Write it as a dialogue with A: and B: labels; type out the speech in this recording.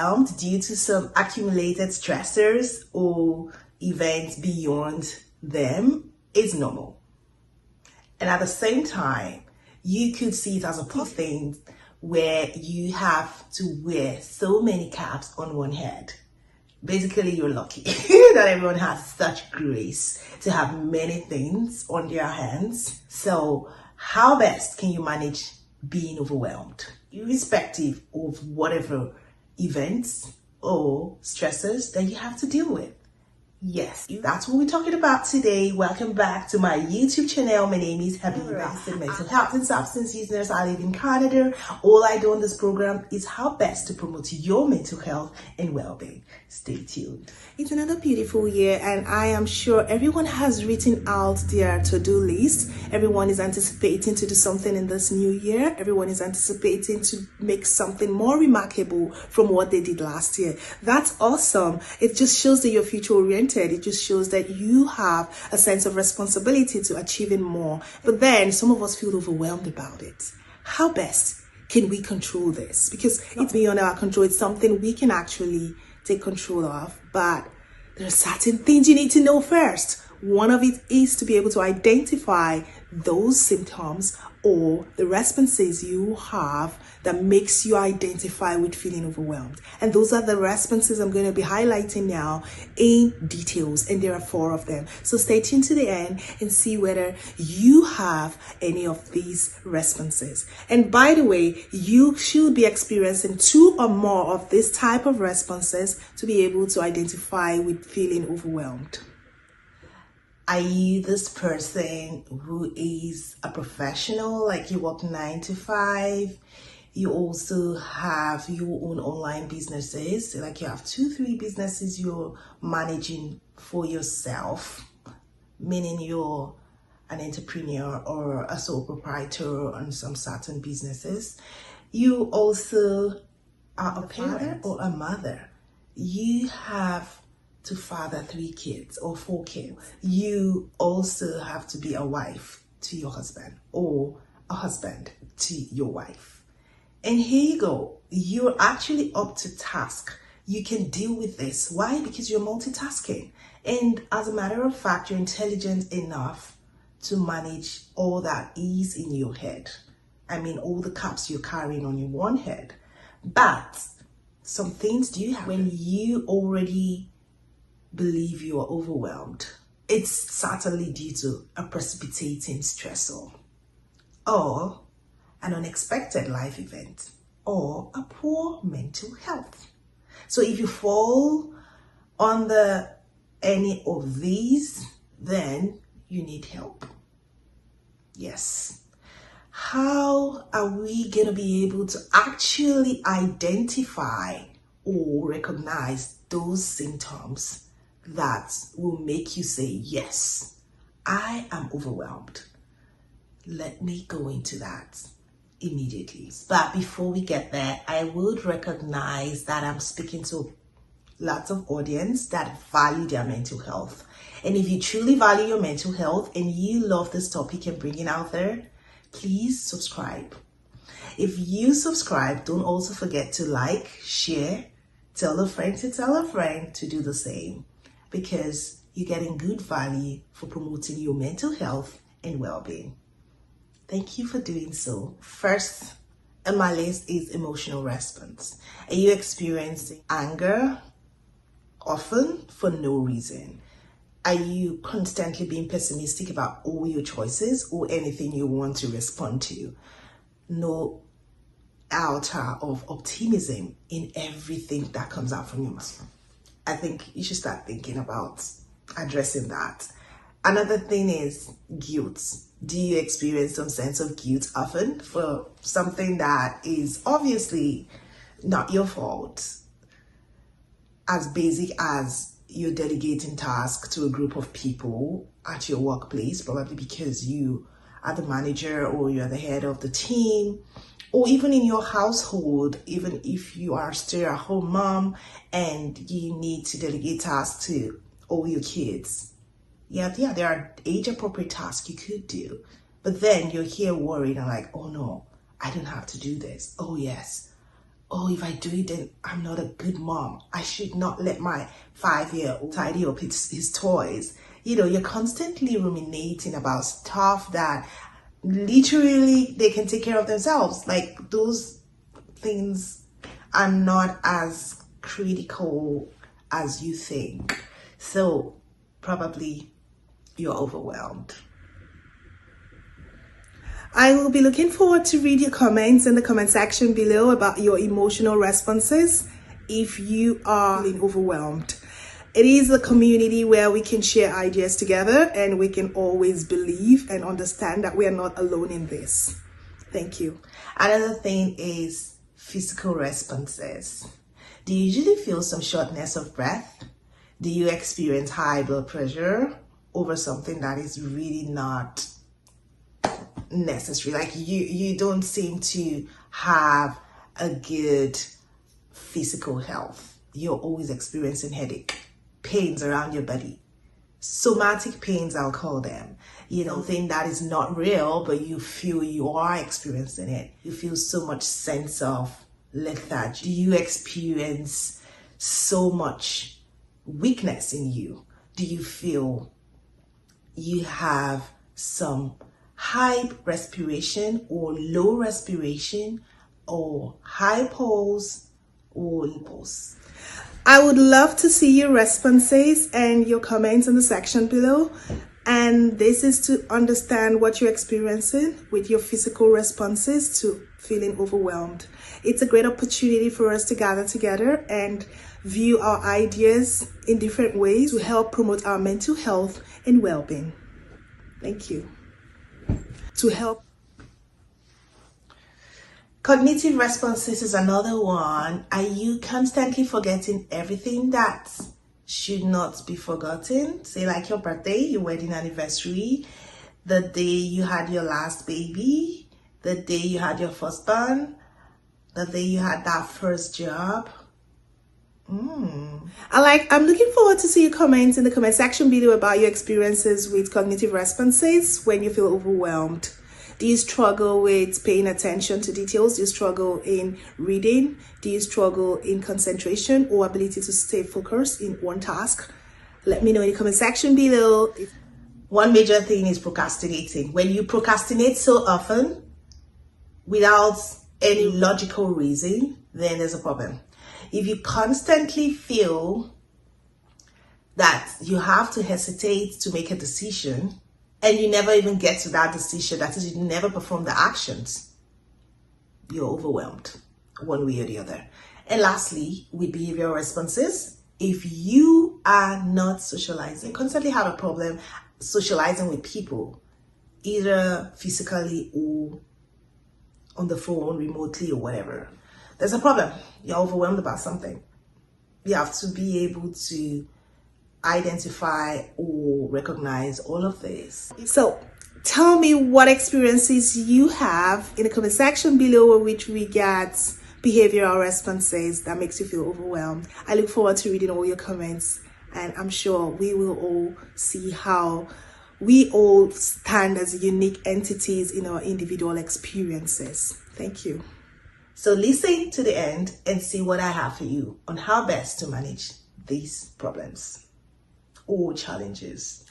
A: overwhelmed due to some accumulated stressors or events beyond them is normal. And at the same time, you could see it as a positive thing where you have to wear so many caps on one head. Basically, you're lucky that everyone has such grace to have many things on their hands. So how best can you manage being overwhelmed, irrespective of whatever events or stresses that you have to deal with? Yes, that's what we're talking about today. Welcome back to my YouTube channel. My name is Habiba, a mental health and substance use nurse. I live in Canada. All I do on this program is how best to promote your mental health and well-being. Stay tuned. It's another beautiful year, and I am sure everyone has written out their to-do list. Everyone is anticipating to do something in this new year. Everyone is anticipating to make something more remarkable from what they did last year. That's awesome. It just shows that you're future oriented. It just shows that you have a sense of responsibility to achieving more. But then some of us feel overwhelmed about it. How best can we control this? Because it's beyond our control. It's something we can actually take control of. But there are certain things you need to know first. One of it is to be able to identify those symptoms or the responses you have that makes you identify with feeling overwhelmed. And those are the responses I'm going to be highlighting now in details, and there are 4 of them. So stay tuned to the end and see whether you have any of these responses. And by the way, you should be experiencing 2 or more of this type of responses to be able to identify with feeling overwhelmed. Are you this person who is a professional, like you work 9 to 5? You also have your own online businesses, like you have 2-3 businesses you're managing for yourself, meaning you're an entrepreneur or a sole proprietor on some certain businesses. You also are a parent or a mother. You have to father 3 kids or 4 kids. You also have to be a wife to your husband or a husband to your wife. And here you go. You're actually up to task. You can deal with this. Why? Because you're multitasking. And as a matter of fact, you're intelligent enough to manage all that is in your head. I mean, all the caps you're carrying on your one head. But some things do happen when you already believe you are overwhelmed. It's certainly due to a precipitating stressor, or an unexpected life event, or a poor mental health. So if you fall under any of these, then you need help. Yes. How are we going to be able to actually identify or recognize those symptoms that will make you say, yes, I am overwhelmed? Let me go into that immediately. But before we get there, I would recognize that I'm speaking to lots of audience that value their mental health. And if you truly value your mental health and you love this topic and bringing out there, please subscribe. If you subscribe, don't also forget to like, share, tell a friend to do the same, because you're getting good value for promoting your mental health and well-being. Thank you for doing so. First on my list is emotional response. Are you experiencing anger often for no reason? Are you constantly being pessimistic about all your choices or anything you want to respond to? No outer of optimism in everything that comes out from your mouth. I think you should start thinking about addressing that. Another thing is guilt. Do you experience some sense of guilt often for something that is obviously not your fault? As basic as you're delegating tasks to a group of people at your workplace, probably because you are the manager or you're the head of the team, or even in your household, even if you are still a home mom and you need to delegate tasks to all your kids. Yeah, there are age-appropriate tasks you could do. But then you're here worried and like, oh no, I don't have to do this. Oh yes, oh, if I do it, then I'm not a good mom. I should not let my 5-year-old tidy up his toys. You're constantly ruminating about stuff that literally they can take care of themselves. Like, those things are not as critical as you think. So probably you're overwhelmed. I will be looking forward to read your comments in the comment section below about your emotional responses if you are feeling overwhelmed. It is a community where we can share ideas together, and we can always believe and understand that we are not alone in this. Thank you. Another thing is physical responses. Do you usually feel some shortness of breath? Do you experience high blood pressure over something that is really not necessary? Like, you don't seem to have a good physical health. You're always experiencing headache, pains around your body, somatic pains, I'll call them. Something that is not real, but you feel you are experiencing it. You feel so much sense of lethargy. Do you experience so much weakness in you? Do you feel you have some high respiration or low respiration, or high pulse or low pulse? I would love to see your responses and your comments in the section below. And this is to understand what you're experiencing with your physical responses to feeling overwhelmed. It's a great opportunity for us to gather together and view our ideas in different ways to help promote our mental health and well-being. Thank you. To help. Cognitive responses is another one. Are you constantly forgetting everything that should not be forgotten? Say, like your birthday, your wedding anniversary, the day you had your last baby, the day you had your first born, the day you had that first job. I'm looking forward to see your comments in the comment section below about your experiences with cognitive responses when you feel overwhelmed. Do you struggle with paying attention to details? Do you struggle in reading? Do you struggle in concentration or ability to stay focused in one task? Let me know in the comment section below. One major thing is procrastinating. When you procrastinate so often without any logical reason, then there's a problem. If you constantly feel that you have to hesitate to make a decision, and you never even get to that decision, that is, you never perform the actions, you're overwhelmed one way or the other. And lastly, with behavioral responses, if you are not socializing, constantly have a problem socializing with people, either physically or on the phone, remotely or whatever, there's a problem. You're overwhelmed about something. You have to be able to identify or recognize all of this. So tell me what experiences you have in the comment section below which regards behavioral responses that makes you feel overwhelmed. I look forward to reading all your comments, and I'm sure we will all see how we all stand as unique entities in our individual experiences. Thank you. So listen to the end and see what I have for you on how best to manage these problems or challenges.